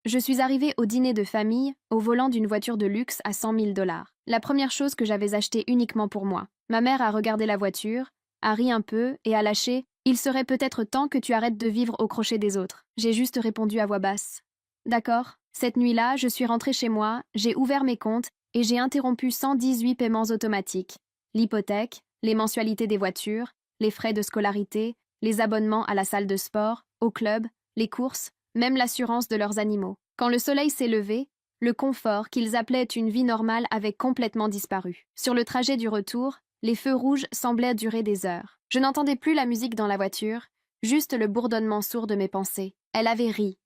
Je suis arrivée au dîner de famille au volant d'une voiture de luxe à 100 000 $. La première chose que j'avais achetée uniquement pour moi. Ma mère a regardé la voiture, a ri un peu et a lâché: Il serait peut-être temps que tu arrêtes de vivre au crochet des autres. J'ai juste répondu à voix basse: D'accord. Cette nuit-là, je suis rentrée chez moi, j'ai ouvert mes comptes et j'ai interrompu 118 paiements automatiques. L'hypothèque, les mensualités des voitures, les frais de scolarité, les abonnements à la salle de sport, au club, les courses, même l'assurance de leurs animaux. Quand le soleil s'est levé, le confort qu'ils appelaient une vie normale avait complètement disparu. Sur le trajet du retour, les feux rouges semblaient durer des heures. Je n'entendais plus la musique dans la voiture, juste le bourdonnement sourd de mes pensées. Elle avait ri.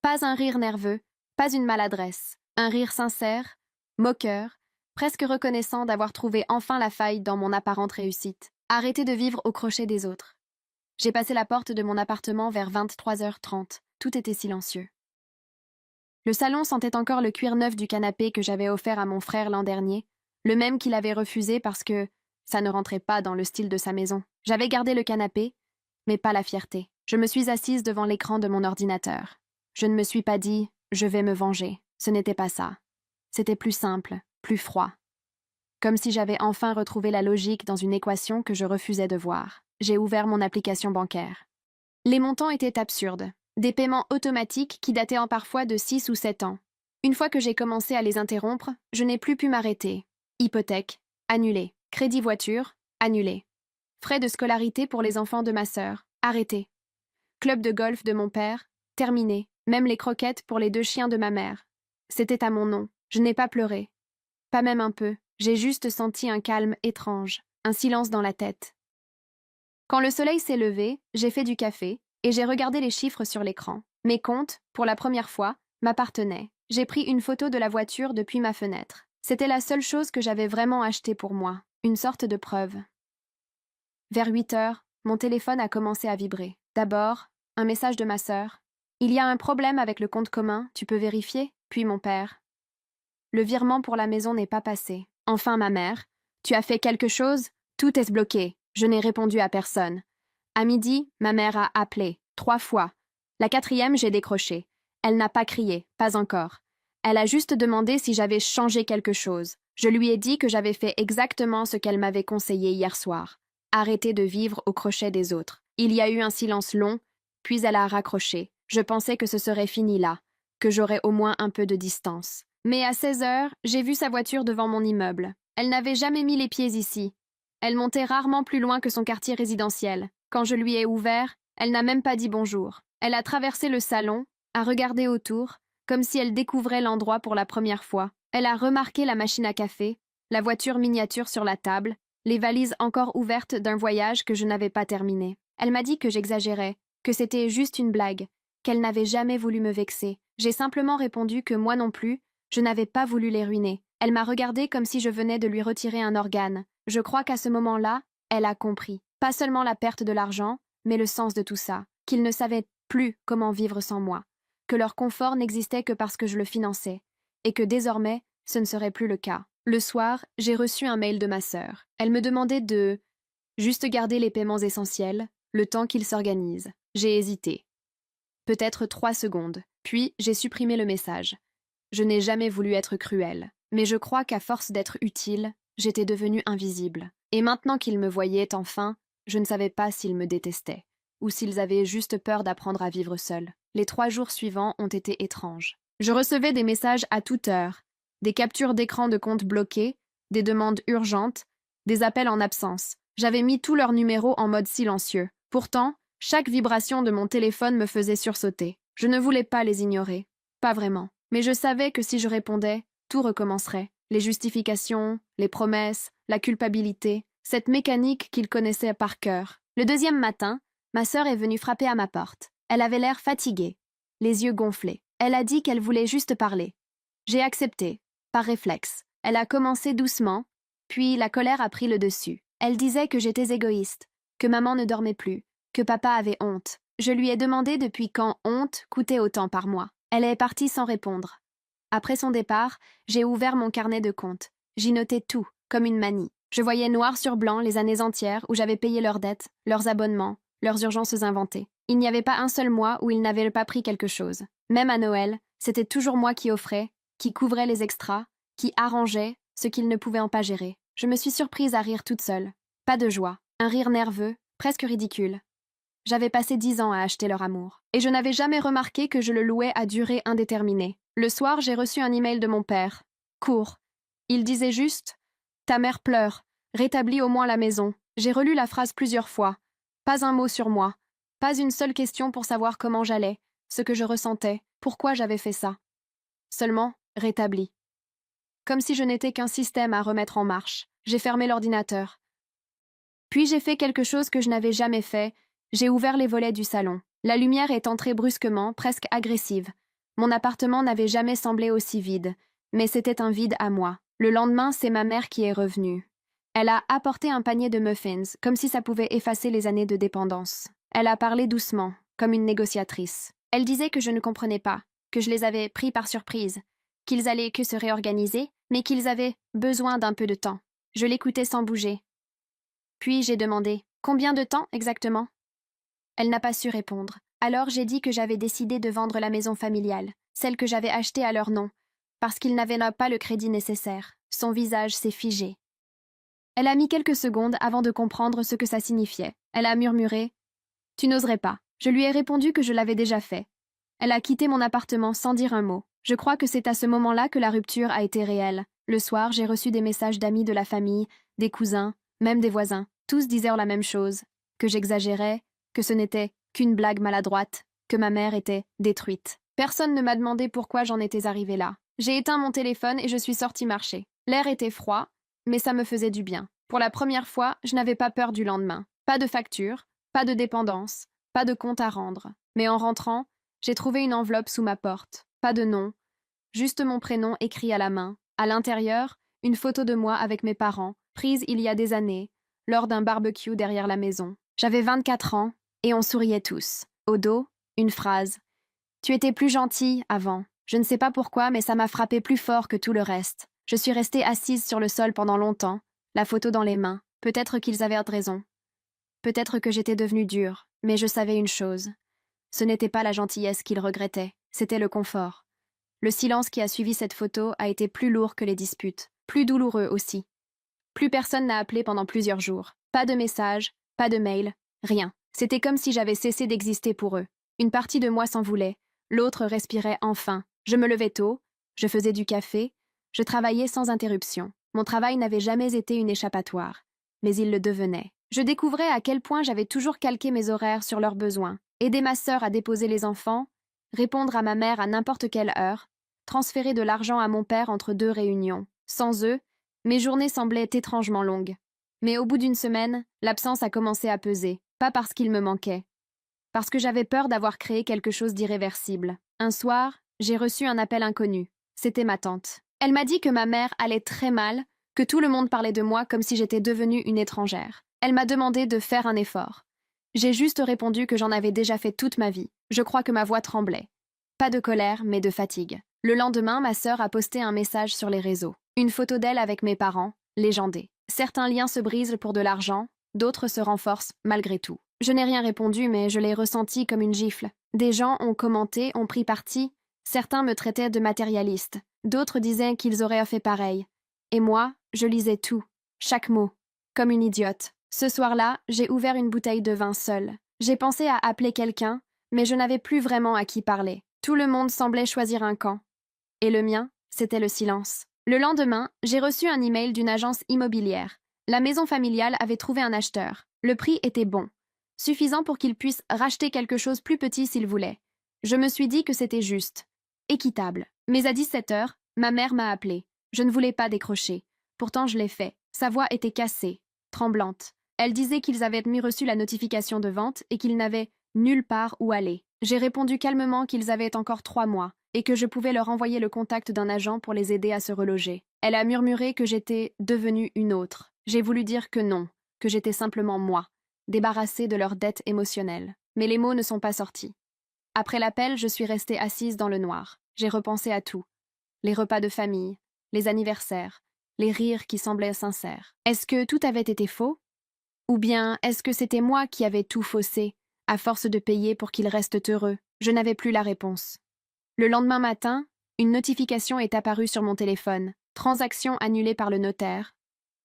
Pas un rire nerveux, pas une maladresse. Un rire sincère, moqueur, presque reconnaissant d'avoir trouvé enfin la faille dans mon apparente réussite. Arrêter de vivre au crochet des autres. J'ai passé la porte de mon appartement vers 23h30. Tout était silencieux. Le salon sentait encore le cuir neuf du canapé que j'avais offert à mon frère l'an dernier, le même qu'il avait refusé parce que ça ne rentrait pas dans le style de sa maison. J'avais gardé le canapé, mais pas la fierté. Je me suis assise devant l'écran de mon ordinateur. Je ne me suis pas dit « je vais me venger ». Ce n'était pas ça. C'était plus simple, plus froid. Comme si j'avais enfin retrouvé la logique dans une équation que je refusais de voir. J'ai ouvert mon application bancaire. Les montants étaient absurdes. Des paiements automatiques qui dataient en parfois de 6 ou 7 ans. Une fois que j'ai commencé à les interrompre, je n'ai plus pu m'arrêter. Hypothèque, annulé. Crédit voiture, annulé. Frais de scolarité pour les enfants de ma sœur, arrêté. Club de golf de mon père, terminé. Même les croquettes pour les 2 chiens de ma mère. C'était à mon nom. Je n'ai pas pleuré. Pas même un peu. J'ai juste senti un calme étrange, un silence dans la tête. Quand le soleil s'est levé, j'ai fait du café et j'ai regardé les chiffres sur l'écran. Mes comptes, pour la première fois, m'appartenaient. J'ai pris une photo de la voiture depuis ma fenêtre. C'était la seule chose que j'avais vraiment achetée pour moi, une sorte de preuve. Vers 8 heures, mon téléphone a commencé à vibrer. D'abord, un message de ma sœur. Il y a un problème avec le compte commun, tu peux vérifier? Puis mon père. Le virement pour la maison n'est pas passé. Enfin ma mère. Tu as fait quelque chose? Tout est bloqué. Je n'ai répondu à personne. À midi, ma mère a appelé, 3 fois. La 4e, j'ai décroché. Elle n'a pas crié, pas encore. Elle a juste demandé si j'avais changé quelque chose. Je lui ai dit que j'avais fait exactement ce qu'elle m'avait conseillé hier soir. Arrêter de vivre au crochet des autres. Il y a eu un silence long, puis elle a raccroché. Je pensais que ce serait fini là, que j'aurais au moins un peu de distance. Mais à 16 heures, j'ai vu sa voiture devant mon immeuble. Elle n'avait jamais mis les pieds ici. Elle montait rarement plus loin que son quartier résidentiel. Quand je lui ai ouvert, elle n'a même pas dit bonjour. Elle a traversé le salon, a regardé autour, comme si elle découvrait l'endroit pour la première fois. Elle a remarqué la machine à café, la voiture miniature sur la table, les valises encore ouvertes d'un voyage que je n'avais pas terminé. Elle m'a dit que j'exagérais, que c'était juste une blague, qu'elle n'avait jamais voulu me vexer. J'ai simplement répondu que moi non plus, je n'avais pas voulu les ruiner. Elle m'a regardé comme si je venais de lui retirer un organe. Je crois qu'à ce moment-là, elle a compris. Pas seulement la perte de l'argent, mais le sens de tout ça. Qu'ils ne savaient plus comment vivre sans moi. Que leur confort n'existait que parce que je le finançais. Et que désormais, ce ne serait plus le cas. Le soir, j'ai reçu un mail de ma sœur. Elle me demandait de juste garder les paiements essentiels, le temps qu'ils s'organisent. J'ai hésité. Peut-être 3 secondes. Puis, j'ai supprimé le message. Je n'ai jamais voulu être cruelle. Mais je crois qu'à force d'être utile, j'étais devenue invisible. Et maintenant qu'ils me voyaient enfin, je ne savais pas s'ils me détestaient, ou s'ils avaient juste peur d'apprendre à vivre seuls. Les 3 jours suivants ont été étranges. Je recevais des messages à toute heure, des captures d'écran de comptes bloqués, des demandes urgentes, des appels en absence. J'avais mis tous leurs numéros en mode silencieux. Pourtant, chaque vibration de mon téléphone me faisait sursauter. Je ne voulais pas les ignorer. Pas vraiment. Mais je savais que si je répondais, tout recommencerait. Les justifications, les promesses, la culpabilité, cette mécanique qu'ils connaissaient par cœur. Le 2e matin, ma sœur est venue frapper à ma porte. Elle avait l'air fatiguée, les yeux gonflés. Elle a dit qu'elle voulait juste parler. J'ai accepté, par réflexe. Elle a commencé doucement, puis la colère a pris le dessus. Elle disait que j'étais égoïste, que maman ne dormait plus, que papa avait honte. Je lui ai demandé depuis quand honte coûtait autant par mois. Elle est partie sans répondre. Après son départ, j'ai ouvert mon carnet de comptes. J'y notais tout, comme une manie. Je voyais noir sur blanc les années entières où j'avais payé leurs dettes, leurs abonnements, leurs urgences inventées. Il n'y avait pas un seul mois où il n'avait pas pris quelque chose. Même à Noël, c'était toujours moi qui offrais, qui couvrais les extras, qui arrangeais ce qu'il ne pouvait en pas gérer. Je me suis surprise à rire toute seule. Pas de joie, un rire nerveux, presque ridicule. J'avais passé 10 ans à acheter leur amour. Et je n'avais jamais remarqué que je le louais à durée indéterminée. Le soir, j'ai reçu un email de mon père. Court. Il disait juste « Ta mère pleure. Rétablis au moins la maison. » J'ai relu la phrase plusieurs fois. Pas un mot sur moi. Pas une seule question pour savoir comment j'allais, ce que je ressentais, pourquoi j'avais fait ça. Seulement, rétabli. Comme si je n'étais qu'un système à remettre en marche. J'ai fermé l'ordinateur. Puis j'ai fait quelque chose que je n'avais jamais fait. J'ai ouvert les volets du salon. La lumière est entrée brusquement, presque agressive. Mon appartement n'avait jamais semblé aussi vide, mais c'était un vide à moi. Le lendemain, c'est ma mère qui est revenue. Elle a apporté un panier de muffins, comme si ça pouvait effacer les années de dépendance. Elle a parlé doucement, comme une négociatrice. Elle disait que je ne comprenais pas, que je les avais pris par surprise, qu'ils allaient que se réorganiser, mais qu'ils avaient besoin d'un peu de temps. Je l'écoutais sans bouger. Puis j'ai demandé « Combien de temps exactement ?» Elle n'a pas su répondre. Alors j'ai dit que j'avais décidé de vendre la maison familiale, celle que j'avais achetée à leur nom, parce qu'ils n'avaient pas le crédit nécessaire. Son visage s'est figé. Elle a mis quelques secondes avant de comprendre ce que ça signifiait. Elle a murmuré « Tu n'oserais pas ». Je lui ai répondu que je l'avais déjà fait. Elle a quitté mon appartement sans dire un mot. Je crois que c'est à ce moment-là que la rupture a été réelle. Le soir, j'ai reçu des messages d'amis de la famille, des cousins, même des voisins. Tous disaient la même chose, que j'exagérais, que ce n'était qu'une blague maladroite, que ma mère était détruite. Personne ne m'a demandé pourquoi j'en étais arrivée là. J'ai éteint mon téléphone et je suis sortie marcher. L'air était froid, mais ça me faisait du bien. Pour la première fois, je n'avais pas peur du lendemain. Pas de facture, pas de dépendance, pas de compte à rendre. Mais en rentrant, j'ai trouvé une enveloppe sous ma porte. Pas de nom, juste mon prénom écrit à la main. À l'intérieur, une photo de moi avec mes parents, prise il y a des années, lors d'un barbecue derrière la maison. J'avais 24 ans, et on souriait tous. Au dos, une phrase. « Tu étais plus gentille avant. » Je ne sais pas pourquoi, mais ça m'a frappé plus fort que tout le reste. Je suis restée assise sur le sol pendant longtemps, la photo dans les mains. Peut-être qu'ils avaient raison. Peut-être que j'étais devenue dure, mais je savais une chose. Ce n'était pas la gentillesse qu'ils regrettaient, c'était le confort. Le silence qui a suivi cette photo a été plus lourd que les disputes, plus douloureux aussi. Plus personne n'a appelé pendant plusieurs jours. Pas de message, pas de mail, rien. C'était comme si j'avais cessé d'exister pour eux. Une partie de moi s'en voulait, l'autre respirait enfin. Je me levais tôt, je faisais du café, je travaillais sans interruption. Mon travail n'avait jamais été une échappatoire, mais il le devenait. Je découvrais à quel point j'avais toujours calqué mes horaires sur leurs besoins, aider ma sœur à déposer les enfants, répondre à ma mère à n'importe quelle heure, transférer de l'argent à mon père entre 2 réunions. Sans eux, mes journées semblaient étrangement longues. Mais au bout d'une semaine, l'absence a commencé à peser, pas parce qu'il me manquait, parce que j'avais peur d'avoir créé quelque chose d'irréversible. Un soir, j'ai reçu un appel inconnu. C'était ma tante. Elle m'a dit que ma mère allait très mal, que tout le monde parlait de moi comme si j'étais devenue une étrangère. Elle m'a demandé de faire un effort. J'ai juste répondu que j'en avais déjà fait toute ma vie. Je crois que ma voix tremblait. Pas de colère, mais de fatigue. Le lendemain, ma sœur a posté un message sur les réseaux. Une photo d'elle avec mes parents, légendée. Certains liens se brisent pour de l'argent, d'autres se renforcent malgré tout. Je n'ai rien répondu, mais je l'ai ressenti comme une gifle. Des gens ont commenté, ont pris parti. Certains me traitaient de matérialiste. D'autres disaient qu'ils auraient fait pareil. Et moi, je lisais tout, chaque mot, comme une idiote. Ce soir-là, j'ai ouvert une bouteille de vin seule. J'ai pensé à appeler quelqu'un, mais je n'avais plus vraiment à qui parler. Tout le monde semblait choisir un camp. Et le mien, c'était le silence. Le lendemain, j'ai reçu un email d'une agence immobilière. La maison familiale avait trouvé un acheteur. Le prix était bon, suffisant pour qu'il puisse racheter quelque chose plus petit s'il voulait. Je me suis dit que c'était juste, équitable. Mais à 17 heures, ma mère m'a appelée. Je ne voulais pas décrocher. Pourtant, je l'ai fait. Sa voix était cassée, tremblante. Elle disait qu'ils avaient reçu la notification de vente et qu'ils n'avaient nulle part où aller. J'ai répondu calmement qu'ils avaient encore 3 mois et que je pouvais leur envoyer le contact d'un agent pour les aider à se reloger. Elle a murmuré que j'étais devenue une autre. J'ai voulu dire que non, que j'étais simplement moi, débarrassée de leurs dettes émotionnelles. Mais les mots ne sont pas sortis. Après l'appel, je suis restée assise dans le noir. J'ai repensé à tout. Les repas de famille, les anniversaires, les rires qui semblaient sincères. Est-ce que tout avait été faux? Ou bien est-ce que c'était moi qui avais tout faussé, à force de payer pour qu'ils restent heureux. Je n'avais plus la réponse. Le lendemain matin, une notification est apparue sur mon téléphone. Transaction annulée par le notaire.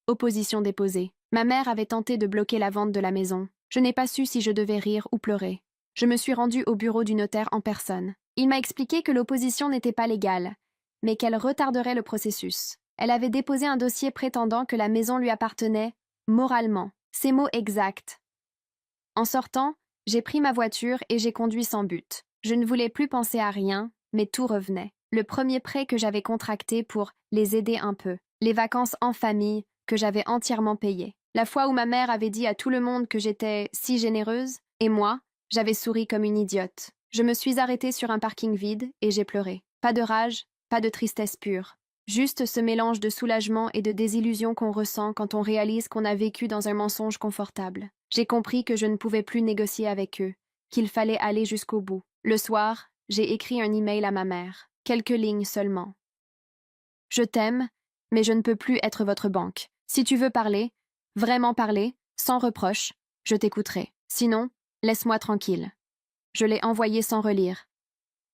Opposition déposée. Ma mère avait tenté de bloquer la vente de la maison. Je n'ai pas su si je devais rire ou pleurer. Je me suis rendue au bureau du notaire en personne. Il m'a expliqué que l'opposition n'était pas légale, mais qu'elle retarderait le processus. Elle avait déposé un dossier prétendant que la maison lui appartenait moralement. Ces mots exacts. En sortant, j'ai pris ma voiture et j'ai conduit sans but. Je ne voulais plus penser à rien, mais tout revenait. Le premier prêt que j'avais contracté pour les aider un peu. Les vacances en famille que j'avais entièrement payées. La fois où ma mère avait dit à tout le monde que j'étais si généreuse, et moi, j'avais souri comme une idiote. Je me suis arrêtée sur un parking vide et j'ai pleuré. Pas de rage, pas de tristesse pure. Juste ce mélange de soulagement et de désillusion qu'on ressent quand on réalise qu'on a vécu dans un mensonge confortable. J'ai compris que je ne pouvais plus négocier avec eux, qu'il fallait aller jusqu'au bout. Le soir, j'ai écrit un email à ma mère. Quelques lignes seulement. Je t'aime, mais je ne peux plus être votre banque. Si tu veux parler, vraiment parler, sans reproche, je t'écouterai. Sinon, laisse-moi tranquille. Je l'ai envoyé sans relire.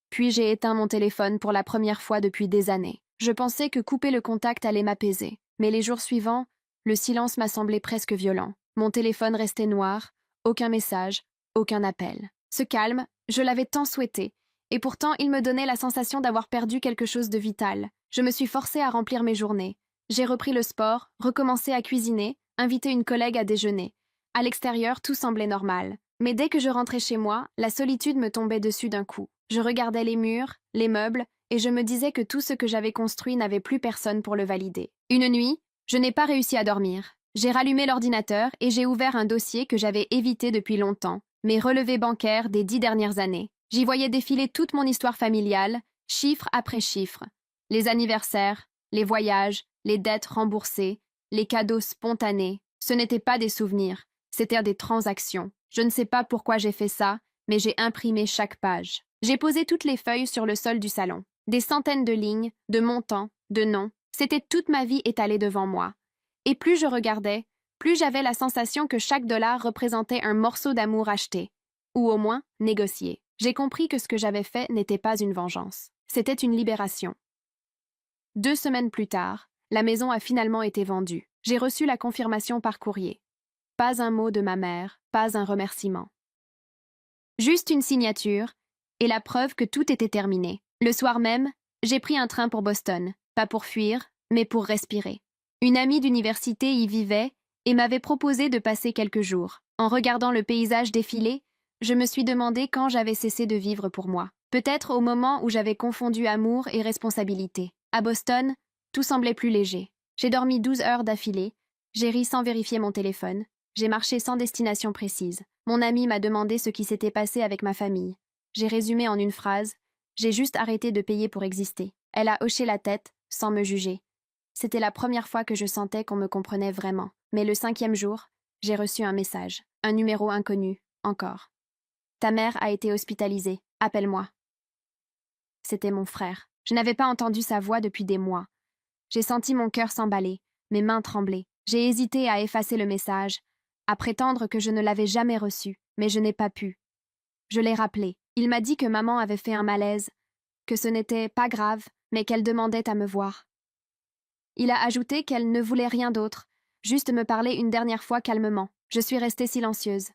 Puis j'ai éteint mon téléphone pour la première fois depuis des années. Je pensais que couper le contact allait m'apaiser, mais les jours suivants, le silence m'a semblé presque violent. Mon téléphone restait noir, aucun message, aucun appel. Ce calme, je l'avais tant souhaité, et pourtant il me donnait la sensation d'avoir perdu quelque chose de vital. Je me suis forcée à remplir mes journées. J'ai repris le sport, recommencé à cuisiner, invité une collègue à déjeuner. À l'extérieur, tout semblait normal. Mais dès que je rentrais chez moi, la solitude me tombait dessus d'un coup. Je regardais les murs, les meubles, et je me disais que tout ce que j'avais construit n'avait plus personne pour le valider. Une nuit, je n'ai pas réussi à dormir. J'ai rallumé l'ordinateur et j'ai ouvert un dossier que j'avais évité depuis longtemps, mes relevés bancaires des 10 dernières années. J'y voyais défiler toute mon histoire familiale, chiffre après chiffre. Les anniversaires, les voyages, les dettes remboursées, les cadeaux spontanés. Ce n'étaient pas des souvenirs, c'étaient des transactions. Je ne sais pas pourquoi j'ai fait ça, mais j'ai imprimé chaque page. J'ai posé toutes les feuilles sur le sol du salon. Des centaines de lignes, de montants, de noms. C'était toute ma vie étalée devant moi. Et plus je regardais, plus j'avais la sensation que chaque dollar représentait un morceau d'amour acheté, ou au moins négocié. J'ai compris que ce que j'avais fait n'était pas une vengeance. C'était une libération. 2 semaines plus tard, la maison a finalement été vendue. J'ai reçu la confirmation par courrier. Pas un mot de ma mère, pas un remerciement. Juste une signature, et la preuve que tout était terminé. Le soir même, j'ai pris un train pour Boston, pas pour fuir, mais pour respirer. Une amie d'université y vivait et m'avait proposé de passer quelques jours. En regardant le paysage défiler, je me suis demandé quand j'avais cessé de vivre pour moi. Peut-être au moment où j'avais confondu amour et responsabilité. À Boston, tout semblait plus léger. J'ai dormi 12 heures d'affilée, j'ai ri sans vérifier mon téléphone, j'ai marché sans destination précise. Mon amie m'a demandé ce qui s'était passé avec ma famille. J'ai résumé en une phrase, j'ai juste arrêté de payer pour exister. Elle a hoché la tête, sans me juger. C'était la première fois que je sentais qu'on me comprenait vraiment. Mais le 5e jour, j'ai reçu un message. Un numéro inconnu, encore. Ta mère a été hospitalisée. Appelle-moi. C'était mon frère. Je n'avais pas entendu sa voix depuis des mois. J'ai senti mon cœur s'emballer, mes mains trembler. J'ai hésité à effacer le message, à prétendre que je ne l'avais jamais reçu, mais je n'ai pas pu. Je l'ai rappelé. Il m'a dit que maman avait fait un malaise, que ce n'était pas grave, mais qu'elle demandait à me voir. Il a ajouté qu'elle ne voulait rien d'autre, juste me parler une dernière fois calmement. Je suis restée silencieuse.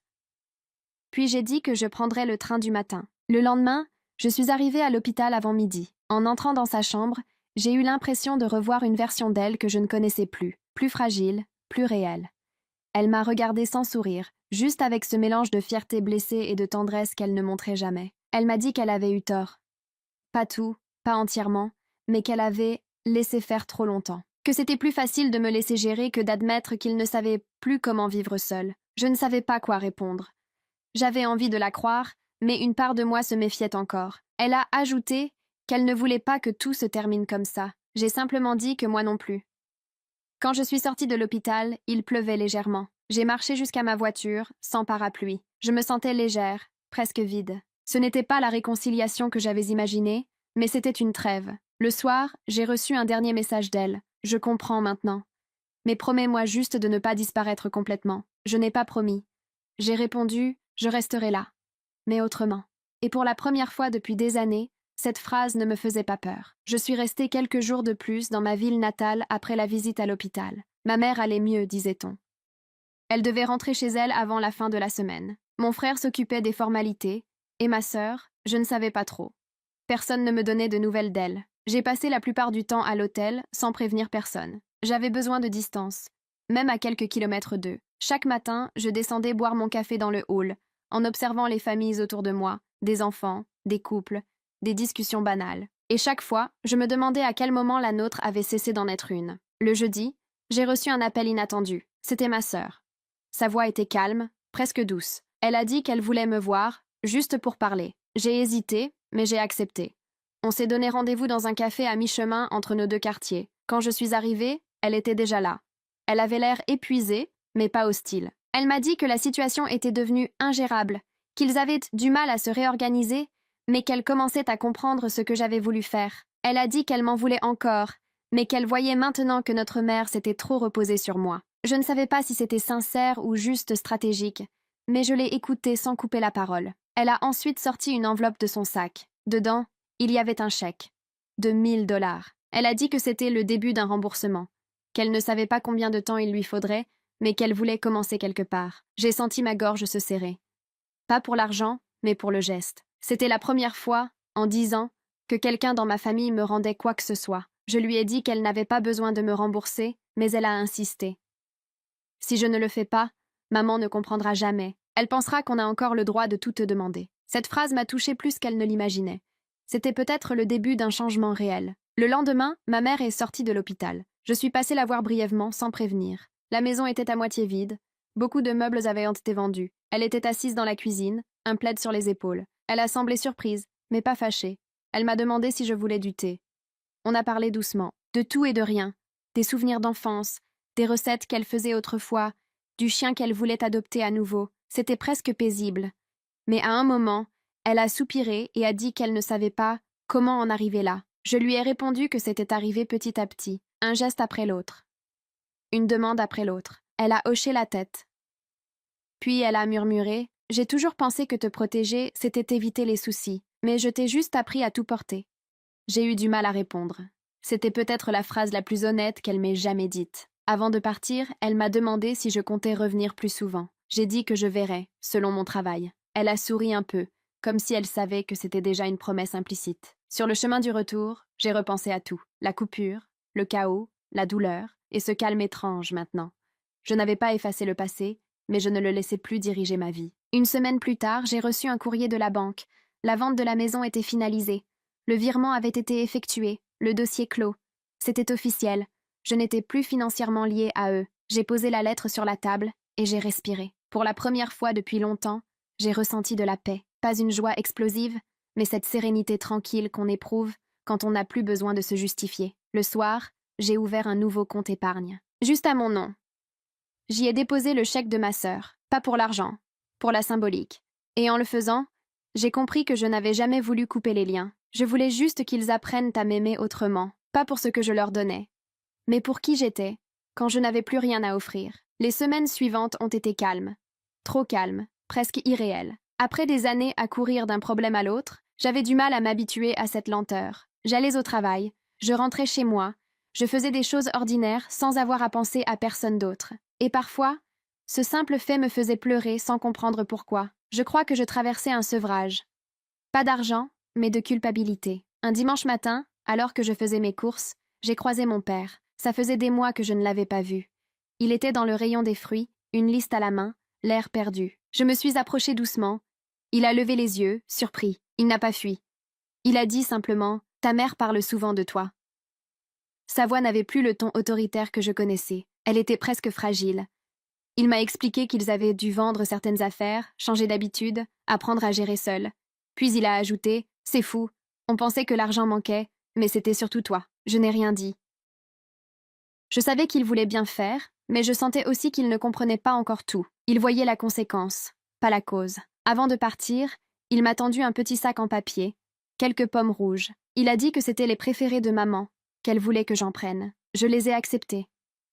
Puis j'ai dit que je prendrais le train du matin. Le lendemain, je suis arrivée à l'hôpital avant midi. En entrant dans sa chambre, j'ai eu l'impression de revoir une version d'elle que je ne connaissais plus fragile, plus réelle. Elle m'a regardée sans sourire, juste avec ce mélange de fierté blessée et de tendresse qu'elle ne montrait jamais. Elle m'a dit qu'elle avait eu tort. Pas tout, pas entièrement, mais qu'elle avait laissé faire trop longtemps. Que c'était plus facile de me laisser gérer que d'admettre qu'il ne savait plus comment vivre seul. Je ne savais pas quoi répondre. J'avais envie de la croire, mais une part de moi se méfiait encore. Elle a ajouté qu'elle ne voulait pas que tout se termine comme ça. J'ai simplement dit que moi non plus. Quand je suis sortie de l'hôpital, il pleuvait légèrement. J'ai marché jusqu'à ma voiture, sans parapluie. Je me sentais légère, presque vide. Ce n'était pas la réconciliation que j'avais imaginée, mais c'était une trêve. Le soir, j'ai reçu un dernier message d'elle. Je comprends maintenant. Mais promets-moi juste de ne pas disparaître complètement. Je n'ai pas promis. J'ai répondu, je resterai là. mais autrement. Et pour la première fois depuis des années, cette phrase ne me faisait pas peur. Je suis restée quelques jours de plus dans ma ville natale après la visite à l'hôpital. Ma mère allait mieux, disait-on. Elle devait rentrer chez elle avant la fin de la semaine. Mon frère s'occupait des formalités, et ma sœur, je ne savais pas trop. Personne ne me donnait de nouvelles d'elle. J'ai passé la plupart du temps à l'hôtel, sans prévenir personne. J'avais besoin de distance, même à quelques kilomètres d'eux. Chaque matin, je descendais boire mon café dans le hall, en observant les familles autour de moi, des enfants, des couples, des discussions banales. Et chaque fois, je me demandais à quel moment la nôtre avait cessé d'en être une. Le jeudi, j'ai reçu un appel inattendu. C'était ma sœur. Sa voix était calme, presque douce. Elle a dit qu'elle voulait me voir, juste pour parler. J'ai hésité, mais j'ai accepté. On s'est donné rendez-vous dans un café à mi-chemin entre nos deux quartiers. Quand je suis arrivée, elle était déjà là. Elle avait l'air épuisée, mais pas hostile. Elle m'a dit que la situation était devenue ingérable, qu'ils avaient du mal à se réorganiser, mais qu'elle commençait à comprendre ce que j'avais voulu faire. Elle a dit qu'elle m'en voulait encore, mais qu'elle voyait maintenant que notre mère s'était trop reposée sur moi. Je ne savais pas si c'était sincère ou juste stratégique, mais je l'ai écoutée sans couper la parole. Elle a ensuite sorti une enveloppe de son sac. Dedans, il y avait un chèque. De 1 000 $. Elle a dit que c'était le début d'un remboursement, qu'elle ne savait pas combien de temps il lui faudrait, mais qu'elle voulait commencer quelque part. J'ai senti ma gorge se serrer. Pas pour l'argent, mais pour le geste. C'était la première fois, en 10 ans, que quelqu'un dans ma famille me rendait quoi que ce soit. Je lui ai dit qu'elle n'avait pas besoin de me rembourser, mais elle a insisté. Si je ne le fais pas, maman ne comprendra jamais. Elle pensera qu'on a encore le droit de tout te demander. Cette phrase m'a touchée plus qu'elle ne l'imaginait. C'était peut-être le début d'un changement réel. Le lendemain, ma mère est sortie de l'hôpital. Je suis passée la voir brièvement, sans prévenir. La maison était à moitié vide. Beaucoup de meubles avaient été vendus. Elle était assise dans la cuisine, un plaid sur les épaules. Elle a semblé surprise, mais pas fâchée. Elle m'a demandé si je voulais du thé. On a parlé doucement, de tout et de rien. Des souvenirs d'enfance, des recettes qu'elle faisait autrefois, du chien qu'elle voulait adopter à nouveau. C'était presque paisible. Mais à un moment, elle a soupiré et a dit qu'elle ne savait pas comment en arriver là. Je lui ai répondu que c'était arrivé petit à petit, un geste après l'autre. Une demande après l'autre. Elle a hoché la tête. Puis elle a murmuré « J'ai toujours pensé que te protéger, c'était éviter les soucis, mais je t'ai juste appris à tout porter. » J'ai eu du mal à répondre. C'était peut-être la phrase la plus honnête qu'elle m'ait jamais dite. Avant de partir, elle m'a demandé si je comptais revenir plus souvent. J'ai dit que je verrais, selon mon travail. Elle a souri un peu, comme si elle savait que c'était déjà une promesse implicite. Sur le chemin du retour, j'ai repensé à tout. La coupure, le chaos, la douleur, et ce calme étrange maintenant. Je n'avais pas effacé le passé, mais je ne le laissais plus diriger ma vie. Une semaine plus tard, j'ai reçu un courrier de la banque. La vente de la maison était finalisée. Le virement avait été effectué, le dossier clos. C'était officiel. Je n'étais plus financièrement liée à eux. J'ai posé la lettre sur la table et j'ai respiré. Pour la première fois depuis longtemps, j'ai ressenti de la paix. Pas une joie explosive, mais cette sérénité tranquille qu'on éprouve quand on n'a plus besoin de se justifier. Le soir, j'ai ouvert un nouveau compte épargne. Juste à mon nom. J'y ai déposé le chèque de ma sœur, pas pour l'argent, pour la symbolique. Et en le faisant, j'ai compris que je n'avais jamais voulu couper les liens. Je voulais juste qu'ils apprennent à m'aimer autrement, pas pour ce que je leur donnais, mais pour qui j'étais, quand je n'avais plus rien à offrir. Les semaines suivantes ont été calmes. Trop calmes, presque irréelles. Après des années à courir d'un problème à l'autre, j'avais du mal à m'habituer à cette lenteur. J'allais au travail, je rentrais chez moi, je faisais des choses ordinaires sans avoir à penser à personne d'autre. Et parfois, ce simple fait me faisait pleurer sans comprendre pourquoi. Je crois que je traversais un sevrage. Pas d'argent, mais de culpabilité. Un dimanche matin, alors que je faisais mes courses, j'ai croisé mon père. Ça faisait des mois que je ne l'avais pas vu. Il était dans le rayon des fruits, une liste à la main, l'air perdu. Je me suis approchée doucement. Il a levé les yeux, surpris. Il n'a pas fui. Il a dit simplement « Ta mère parle souvent de toi ». Sa voix n'avait plus le ton autoritaire que je connaissais. Elle était presque fragile. Il m'a expliqué qu'ils avaient dû vendre certaines affaires, changer d'habitude, apprendre à gérer seul. Puis il a ajouté « C'est fou, on pensait que l'argent manquait, mais c'était surtout toi. » Je n'ai rien dit. Je savais qu'il voulait bien faire, mais je sentais aussi qu'il ne comprenait pas encore tout. Il voyait la conséquence, pas la cause. Avant de partir, il m'a tendu un petit sac en papier, quelques pommes rouges. Il a dit que c'était les préférées de maman, qu'elle voulait que j'en prenne. Je les ai acceptées.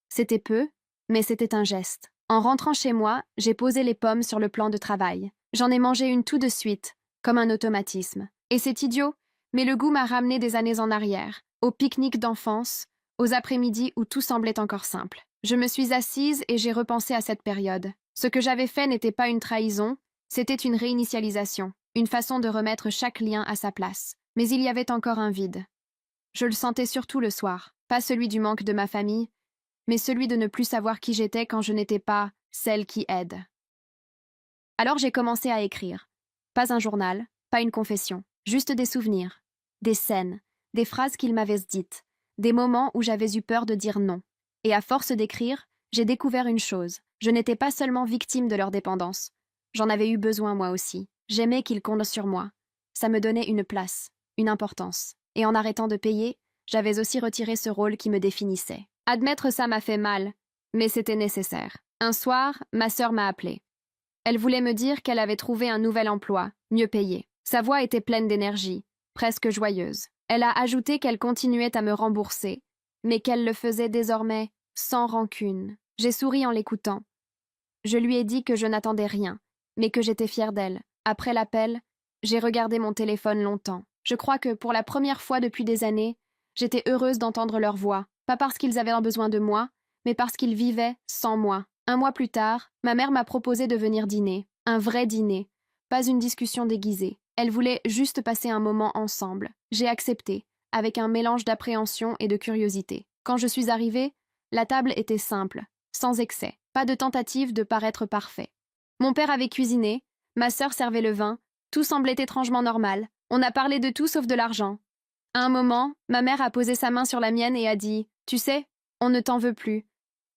C'était peu, mais c'était un geste. En rentrant chez moi, j'ai posé les pommes sur le plan de travail. J'en ai mangé une tout de suite, comme un automatisme. Et c'est idiot, mais le goût m'a ramené des années en arrière, aux pique-niques d'enfance, aux après-midi où tout semblait encore simple. Je me suis assise et j'ai repensé à cette période. Ce que j'avais fait n'était pas une trahison, c'était une réinitialisation, une façon de remettre chaque lien à sa place. Mais il y avait encore un vide. Je le sentais surtout le soir, pas celui du manque de ma famille, mais celui de ne plus savoir qui j'étais quand je n'étais pas celle qui aide. Alors j'ai commencé à écrire. Pas un journal, pas une confession, juste des souvenirs, des scènes, des phrases qu'ils m'avaient dites, des moments où j'avais eu peur de dire non. Et à force d'écrire, j'ai découvert une chose. Je n'étais pas seulement victime de leur dépendance. J'en avais eu besoin moi aussi. J'aimais qu'ils comptent sur moi. Ça me donnait une place, une importance. Et en arrêtant de payer, j'avais aussi retiré ce rôle qui me définissait. Admettre ça m'a fait mal, mais c'était nécessaire. Un soir, ma sœur m'a appelée. Elle voulait me dire qu'elle avait trouvé un nouvel emploi, mieux payé. Sa voix était pleine d'énergie, presque joyeuse. Elle a ajouté qu'elle continuait à me rembourser, mais qu'elle le faisait désormais sans rancune. J'ai souri en l'écoutant. Je lui ai dit que je n'attendais rien, mais que j'étais fière d'elle. Après l'appel, j'ai regardé mon téléphone longtemps. Je crois que, pour la première fois depuis des années, j'étais heureuse d'entendre leur voix, pas parce qu'ils avaient un besoin de moi, mais parce qu'ils vivaient sans moi. Un mois plus tard, ma mère m'a proposé de venir dîner, un vrai dîner, pas une discussion déguisée. Elle voulait juste passer un moment ensemble. J'ai accepté, avec un mélange d'appréhension et de curiosité. Quand je suis arrivée, la table était simple, sans excès, pas de tentative de paraître parfait. Mon père avait cuisiné, ma sœur servait le vin, tout semblait étrangement normal. On a parlé de tout sauf de l'argent. À un moment, ma mère a posé sa main sur la mienne et a dit « Tu sais, on ne t'en veut plus.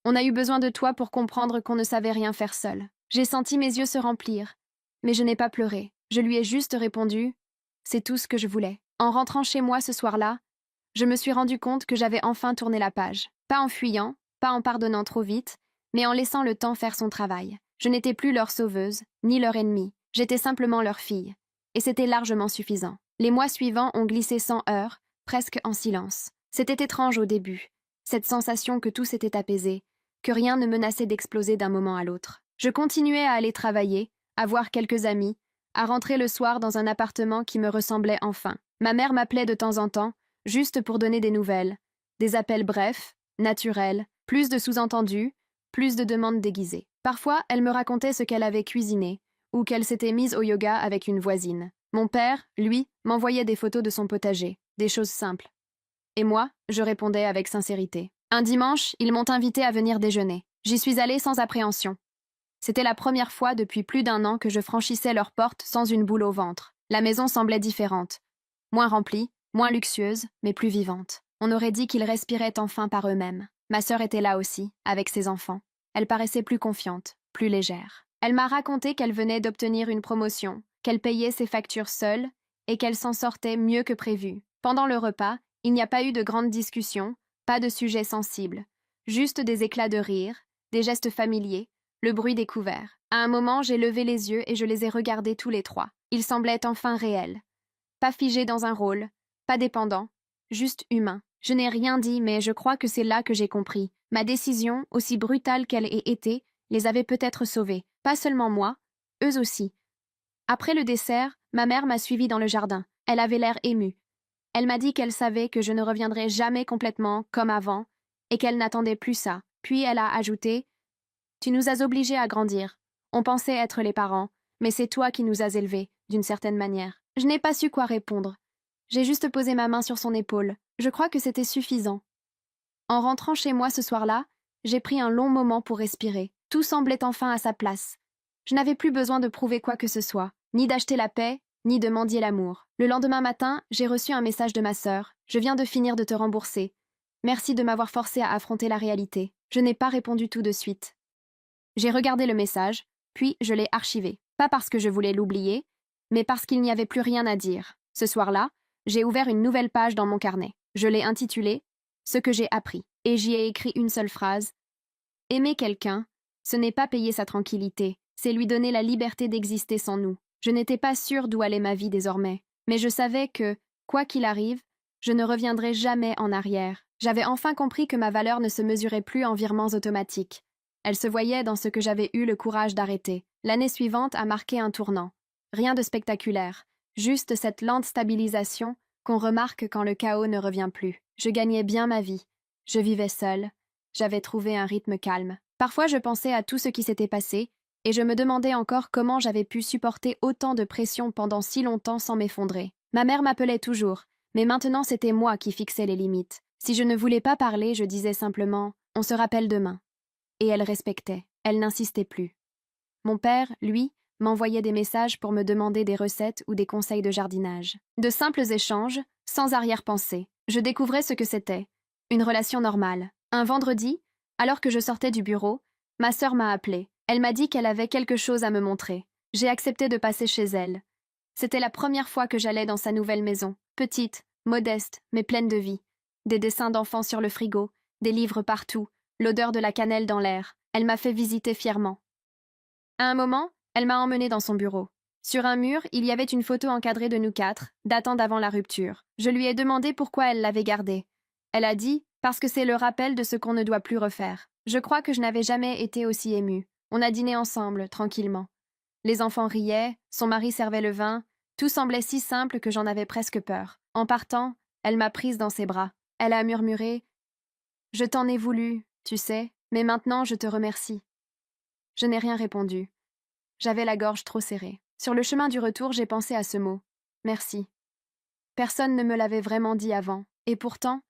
On a eu besoin de toi pour comprendre qu'on ne savait rien faire seul. » J'ai senti mes yeux se remplir, mais je n'ai pas pleuré. Je lui ai juste répondu « C'est tout ce que je voulais. » En rentrant chez moi ce soir-là, je me suis rendu compte que j'avais enfin tourné la page. Pas en fuyant, pas en pardonnant trop vite, mais en laissant le temps faire son travail. Je n'étais plus leur sauveuse, ni leur ennemie. J'étais simplement leur fille. Et c'était largement suffisant. Les mois suivants ont glissé sans heurts, presque en silence. C'était étrange au début, cette sensation que tout s'était apaisé, que rien ne menaçait d'exploser d'un moment à l'autre. Je continuais à aller travailler, à voir quelques amis, à rentrer le soir dans un appartement qui me ressemblait enfin. Ma mère m'appelait de temps en temps, juste pour donner des nouvelles. Des appels brefs, naturels, plus de sous-entendus, plus de demandes déguisées. Parfois, elle me racontait ce qu'elle avait cuisiné, ou qu'elle s'était mise au yoga avec une voisine. Mon père, lui, m'envoyait des photos de son potager, des choses simples. Et moi, je répondais avec sincérité. Un dimanche, ils m'ont invité à venir déjeuner. J'y suis allée sans appréhension. C'était la première fois depuis plus d'un an que je franchissais leurs portes sans une boule au ventre. La maison semblait différente. Moins remplie, moins luxueuse, mais plus vivante. On aurait dit qu'ils respiraient enfin par eux-mêmes. Ma sœur était là aussi, avec ses enfants. Elle paraissait plus confiante, plus légère. Elle m'a raconté qu'elle venait d'obtenir une promotion, qu'elle payait ses factures seule et qu'elle s'en sortait mieux que prévu. Pendant le repas, il n'y a pas eu de grandes discussions, pas de sujets sensibles, juste des éclats de rire, des gestes familiers, le bruit des couverts. À un moment, j'ai levé les yeux et je les ai regardés tous les trois. Ils semblaient enfin réels. Pas figés dans un rôle, pas dépendants, juste humains. Je n'ai rien dit, mais je crois que c'est là que j'ai compris. Ma décision, aussi brutale qu'elle ait été, les avait peut-être sauvés. Pas seulement moi, eux aussi. Après le dessert, ma mère m'a suivie dans le jardin. Elle avait l'air émue. Elle m'a dit qu'elle savait que je ne reviendrais jamais complètement comme avant et qu'elle n'attendait plus ça. Puis elle a ajouté « Tu nous as obligés à grandir. On pensait être les parents, mais c'est toi qui nous as élevés, d'une certaine manière. » Je n'ai pas su quoi répondre. J'ai juste posé ma main sur son épaule. Je crois que c'était suffisant. En rentrant chez moi ce soir-là, j'ai pris un long moment pour respirer. Tout semblait enfin à sa place. Je n'avais plus besoin de prouver quoi que ce soit, ni d'acheter la paix, ni de mendier l'amour. Le lendemain matin, j'ai reçu un message de ma sœur. « Je viens de finir de te rembourser. Merci de m'avoir forcé à affronter la réalité. » Je n'ai pas répondu tout de suite. J'ai regardé le message, puis je l'ai archivé. Pas parce que je voulais l'oublier, mais parce qu'il n'y avait plus rien à dire. Ce soir-là, j'ai ouvert une nouvelle page dans mon carnet. Je l'ai intitulée « Ce que j'ai appris » et j'y ai écrit une seule phrase. « Aimer quelqu'un, ce n'est pas payer sa tranquillité, c'est lui donner la liberté d'exister sans nous. » Je n'étais pas sûre d'où allait ma vie désormais, mais je savais que, quoi qu'il arrive, je ne reviendrais jamais en arrière. J'avais enfin compris que ma valeur ne se mesurait plus en virements automatiques, Elle se voyait dans ce que j'avais eu le courage d'arrêter. L'année suivante a marqué un tournant. Rien de spectaculaire, juste cette lente stabilisation qu'on remarque quand le chaos ne revient plus. Je gagnais bien ma vie. Je vivais seule. J'avais trouvé un rythme calme. Parfois, je pensais à tout ce qui s'était passé, et je me demandais encore comment j'avais pu supporter autant de pression pendant si longtemps sans m'effondrer. Ma mère m'appelait toujours, mais maintenant c'était moi qui fixais les limites. Si je ne voulais pas parler, je disais simplement « on se rappelle demain ». Et elle respectait, elle n'insistait plus. Mon père, lui, m'envoyait des messages pour me demander des recettes ou des conseils de jardinage. De simples échanges, sans arrière-pensée. Je découvrais ce que c'était. Une relation normale. Un vendredi, alors que je sortais du bureau, ma sœur m'a appelée. Elle m'a dit qu'elle avait quelque chose à me montrer. J'ai accepté de passer chez elle. C'était la première fois que j'allais dans sa nouvelle maison. Petite, modeste, mais pleine de vie. Des dessins d'enfants sur le frigo, des livres partout, l'odeur de la cannelle dans l'air. Elle m'a fait visiter fièrement. À un moment, elle m'a emmenée dans son bureau. Sur un mur, il y avait une photo encadrée de nous quatre, datant d'avant la rupture. Je lui ai demandé pourquoi elle l'avait gardée. Elle a dit « parce que c'est le rappel de ce qu'on ne doit plus refaire ». Je crois que je n'avais jamais été aussi émue. On a dîné ensemble, tranquillement. Les enfants riaient, son mari servait le vin, tout semblait si simple que j'en avais presque peur. En partant, elle m'a prise dans ses bras. Elle a murmuré « Je t'en ai voulu, tu sais, mais maintenant je te remercie ». Je n'ai rien répondu. J'avais la gorge trop serrée. Sur le chemin du retour, j'ai pensé à ce mot. Merci. Personne ne me l'avait vraiment dit avant, et pourtant,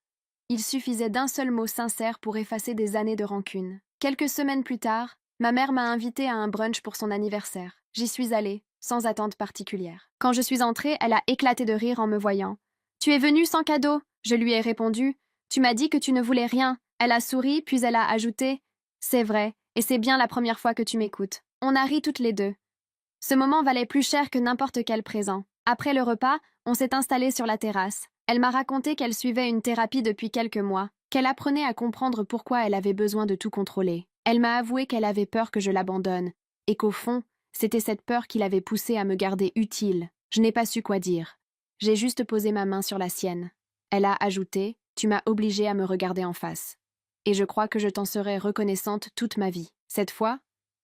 il suffisait d'un seul mot sincère pour effacer des années de rancune. Quelques semaines plus tard, ma mère m'a invitée à un brunch pour son anniversaire. J'y suis allée, sans attente particulière. Quand je suis entrée, elle a éclaté de rire en me voyant. « Tu es venue sans cadeau ?» Je lui ai répondu. « Tu m'as dit que tu ne voulais rien. » Elle a souri, puis elle a ajouté. « C'est vrai, et c'est bien la première fois que tu m'écoutes. » On a ri toutes les deux. Ce moment valait plus cher que n'importe quel présent. Après le repas, on s'est installé sur la terrasse. Elle m'a raconté qu'elle suivait une thérapie depuis quelques mois, qu'elle apprenait à comprendre pourquoi elle avait besoin de tout contrôler. Elle m'a avoué qu'elle avait peur que je l'abandonne, et qu'au fond, c'était cette peur qui l'avait poussée à me garder utile. Je n'ai pas su quoi dire. J'ai juste posé ma main sur la sienne. Elle a ajouté « Tu m'as obligée à me regarder en face. Et je crois que je t'en serai reconnaissante toute ma vie. Cette fois,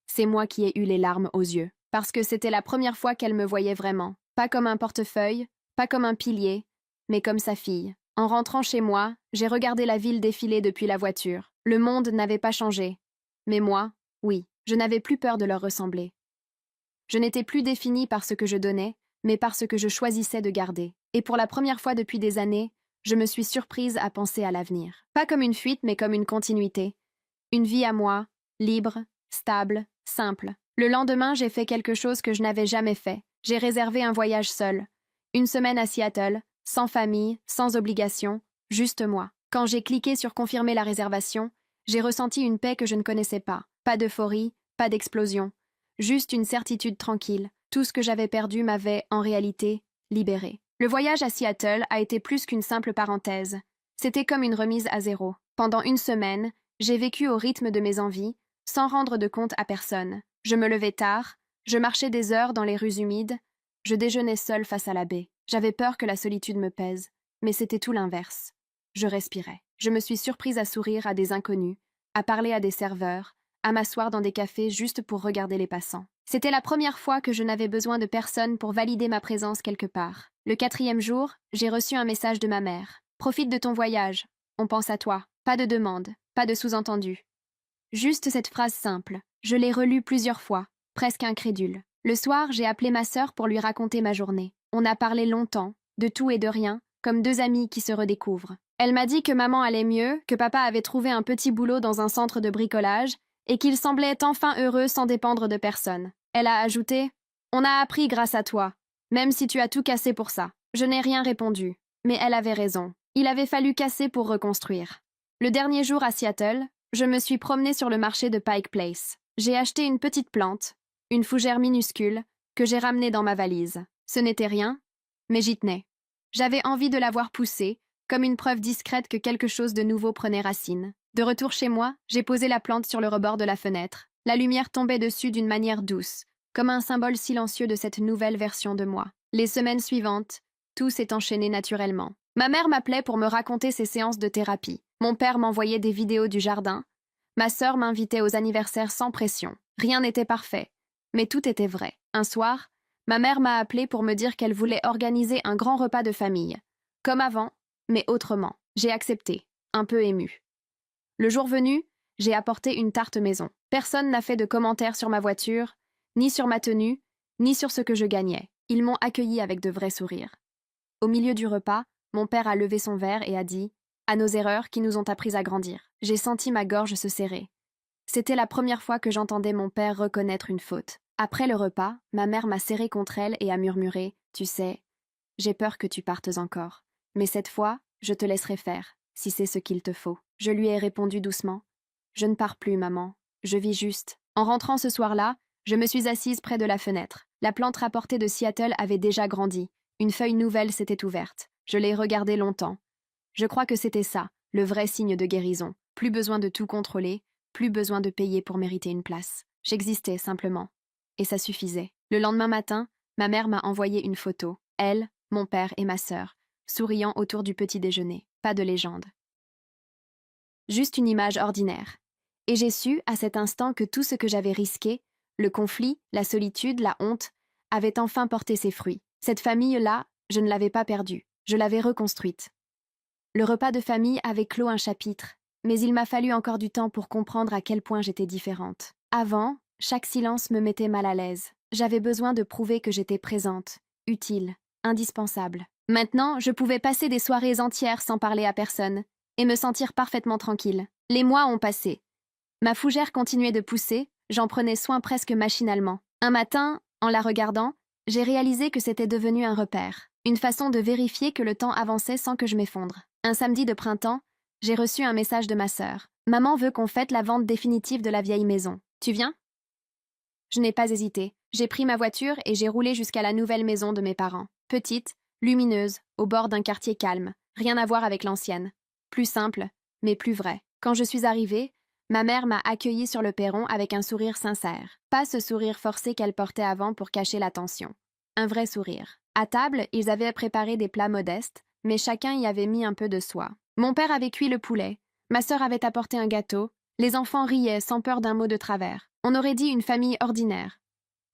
c'est moi qui ai eu les larmes aux yeux. Parce que c'était la première fois qu'elle me voyait vraiment. Pas comme un portefeuille, pas comme un pilier, mais comme sa fille. En rentrant chez moi, j'ai regardé la ville défiler depuis la voiture. Le monde n'avait pas changé. Mais moi, oui, je n'avais plus peur de leur ressembler. Je n'étais plus définie par ce que je donnais, mais par ce que je choisissais de garder. Et pour la première fois depuis des années, je me suis surprise à penser à l'avenir. Pas comme une fuite, mais comme une continuité. Une vie à moi, libre, stable, simple. Le lendemain, j'ai fait quelque chose que je n'avais jamais fait. J'ai réservé un voyage seul. Une semaine à Seattle, sans famille, sans obligation, juste moi. Quand j'ai cliqué sur confirmer la réservation, j'ai ressenti une paix que je ne connaissais pas. Pas d'euphorie, pas d'explosion. Juste une certitude tranquille. Tout ce que j'avais perdu m'avait, en réalité, libérée. Le voyage à Seattle a été plus qu'une simple parenthèse. C'était comme une remise à zéro. Pendant une semaine, j'ai vécu au rythme de mes envies, sans rendre de compte à personne. Je me levais tard, je marchais des heures dans les rues humides, je déjeunais seule face à la baie. J'avais peur que la solitude me pèse, mais c'était tout l'inverse. Je respirais. Je me suis surprise à sourire à des inconnus, à parler à des serveurs, à m'asseoir dans des cafés juste pour regarder les passants. C'était la première fois que je n'avais besoin de personne pour valider ma présence quelque part. Le 4e jour, j'ai reçu un message de ma mère. « Profite de ton voyage. On pense à toi. » Pas de demande, pas de sous-entendu. Juste cette phrase simple. Je l'ai relue plusieurs fois, presque incrédule. Le soir, j'ai appelé ma sœur pour lui raconter ma journée. On a parlé longtemps, de tout et de rien, comme deux amis qui se redécouvrent. Elle m'a dit que maman allait mieux, que papa avait trouvé un petit boulot dans un centre de bricolage, et qu'il semblait enfin heureux sans dépendre de personne. Elle a ajouté « On a appris grâce à toi, même si tu as tout cassé pour ça. » Je n'ai rien répondu, mais elle avait raison. Il avait fallu casser pour reconstruire. Le dernier jour à Seattle, je me suis promenée sur le marché de Pike Place. J'ai acheté une petite plante, une fougère minuscule, que j'ai ramenée dans ma valise. Ce n'était rien, mais j'y tenais. J'avais envie de la voir pousser, comme une preuve discrète que quelque chose de nouveau prenait racine. De retour chez moi, j'ai posé la plante sur le rebord de la fenêtre. La lumière tombait dessus d'une manière douce, comme un symbole silencieux de cette nouvelle version de moi. Les semaines suivantes, tout s'est enchaîné naturellement. Ma mère m'appelait pour me raconter ses séances de thérapie. Mon père m'envoyait des vidéos du jardin. Ma sœur m'invitait aux anniversaires sans pression. Rien n'était parfait, mais tout était vrai. Un soir, ma mère m'a appelée pour me dire qu'elle voulait organiser un grand repas de famille. Comme avant, mais autrement. J'ai accepté, un peu émue. Le jour venu, j'ai apporté une tarte maison. Personne n'a fait de commentaires sur ma voiture, ni sur ma tenue, ni sur ce que je gagnais. Ils m'ont accueilli avec de vrais sourires. Au milieu du repas, mon père a levé son verre et a dit « À nos erreurs qui nous ont appris à grandir ». J'ai senti ma gorge se serrer. C'était la première fois que j'entendais mon père reconnaître une faute. Après le repas, ma mère m'a serré contre elle et a murmuré « Tu sais, j'ai peur que tu partes encore. Mais cette fois, je te laisserai faire, si c'est ce qu'il te faut. » Je lui ai répondu doucement « Je ne pars plus, maman. Je vis juste. » En rentrant ce soir-là, je me suis assise près de la fenêtre. La plante rapportée de Seattle avait déjà grandi. Une feuille nouvelle s'était ouverte. Je l'ai regardée longtemps. Je crois que c'était ça, le vrai signe de guérison. Plus besoin de tout contrôler, plus besoin de payer pour mériter une place. J'existais simplement. Et ça suffisait. Le lendemain matin, ma mère m'a envoyé une photo. Elle, mon père et ma sœur, souriant autour du petit déjeuner. Pas de légende. Juste une image ordinaire. Et j'ai su, à cet instant, que tout ce que j'avais risqué, le conflit, la solitude, la honte, avait enfin porté ses fruits. Cette famille-là, je ne l'avais pas perdue. Je l'avais reconstruite. Le repas de famille avait clos un chapitre, mais il m'a fallu encore du temps pour comprendre à quel point j'étais différente. Avant, chaque silence me mettait mal à l'aise. J'avais besoin de prouver que j'étais présente, utile, indispensable. Maintenant, je pouvais passer des soirées entières sans parler à personne et me sentir parfaitement tranquille. Les mois ont passé. Ma fougère continuait de pousser, j'en prenais soin presque machinalement. Un matin, en la regardant, j'ai réalisé que c'était devenu un repère, une façon de vérifier que le temps avançait sans que je m'effondre. Un samedi de printemps, j'ai reçu un message de ma sœur. « Maman veut qu'on fête la vente définitive de la vieille maison. Tu viens ?» Je n'ai pas hésité. J'ai pris ma voiture et j'ai roulé jusqu'à la nouvelle maison de mes parents. Petite, lumineuse, au bord d'un quartier calme. Rien à voir avec l'ancienne. Plus simple, mais plus vrai. Quand je suis arrivée, ma mère m'a accueillie sur le perron avec un sourire sincère. Pas ce sourire forcé qu'elle portait avant pour cacher la tension. Un vrai sourire. À table, ils avaient préparé des plats modestes, mais chacun y avait mis un peu de soi. Mon père avait cuit le poulet, ma sœur avait apporté un gâteau, les enfants riaient sans peur d'un mot de travers. On aurait dit une famille ordinaire.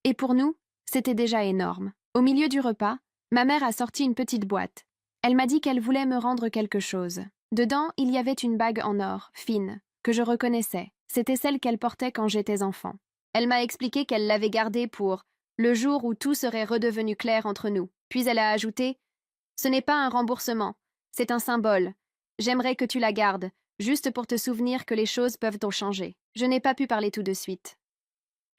Et pour nous, c'était déjà énorme. Au milieu du repas, ma mère a sorti une petite boîte. Elle m'a dit qu'elle voulait me rendre quelque chose. Dedans, il y avait une bague en or, fine, que je reconnaissais. C'était celle qu'elle portait quand j'étais enfant. Elle m'a expliqué qu'elle l'avait gardée pour le jour où tout serait redevenu clair entre nous. Puis elle a ajouté « Ce n'est pas un remboursement, c'est un symbole. J'aimerais que tu la gardes, juste pour te souvenir que les choses peuvent changer. » Je n'ai pas pu parler tout de suite.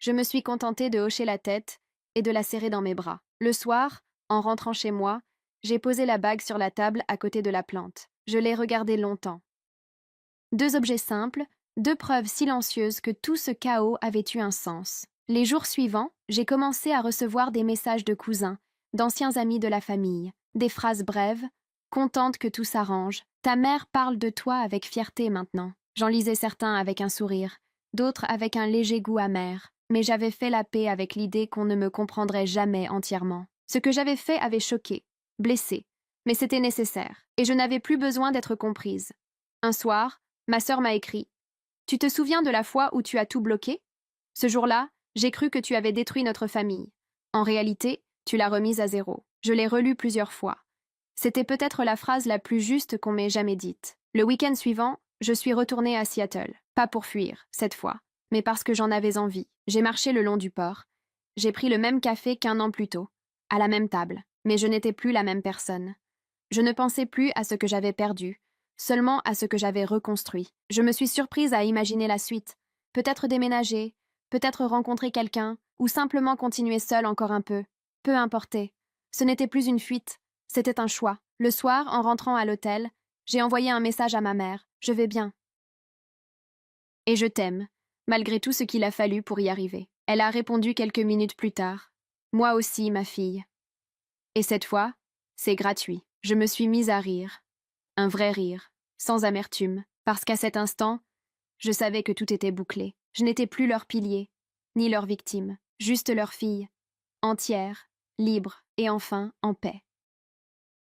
Je me suis contentée de hocher la tête et de la serrer dans mes bras. Le soir, en rentrant chez moi, j'ai posé la bague sur la table à côté de la plante. Je l'ai regardée longtemps. Deux objets simples, deux preuves silencieuses que tout ce chaos avait eu un sens. Les jours suivants, j'ai commencé à recevoir des messages de cousins, d'anciens amis de la famille, des phrases brèves, contente que tout s'arrange. Ta mère parle de toi avec fierté maintenant. J'en lisais certains avec un sourire, d'autres avec un léger goût amer, mais j'avais fait la paix avec l'idée qu'on ne me comprendrait jamais entièrement. Ce que j'avais fait avait choqué, blessé, mais c'était nécessaire, et je n'avais plus besoin d'être comprise. Un soir, ma sœur m'a écrit « Tu te souviens de la fois où tu as tout bloqué ? Ce jour-là, j'ai cru que tu avais détruit notre famille. En réalité, tu l'as remise à zéro. » Je l'ai relue plusieurs fois. C'était peut-être la phrase la plus juste qu'on m'ait jamais dite. Le week-end suivant, je suis retournée à Seattle. Pas pour fuir, cette fois, mais parce que j'en avais envie. J'ai marché le long du port. J'ai pris le même café qu'un an plus tôt, à la même table, mais je n'étais plus la même personne. Je ne pensais plus à ce que j'avais perdu, seulement à ce que j'avais reconstruit. Je me suis surprise à imaginer la suite. Peut-être déménager, peut-être rencontrer quelqu'un, ou simplement continuer seule encore un peu. Peu importait. Ce n'était plus une fuite, c'était un choix. Le soir, en rentrant à l'hôtel, j'ai envoyé un message à ma mère. « Je vais bien. Et je t'aime, malgré tout ce qu'il a fallu pour y arriver. » Elle a répondu quelques minutes plus tard. « Moi aussi, ma fille. » Et cette fois, c'est gratuit. Je me suis mise à rire. Un vrai rire, sans amertume, parce qu'à cet instant, je savais que tout était bouclé. Je n'étais plus leur pilier, ni leur victime, juste leur fille, entière, libre et enfin en paix.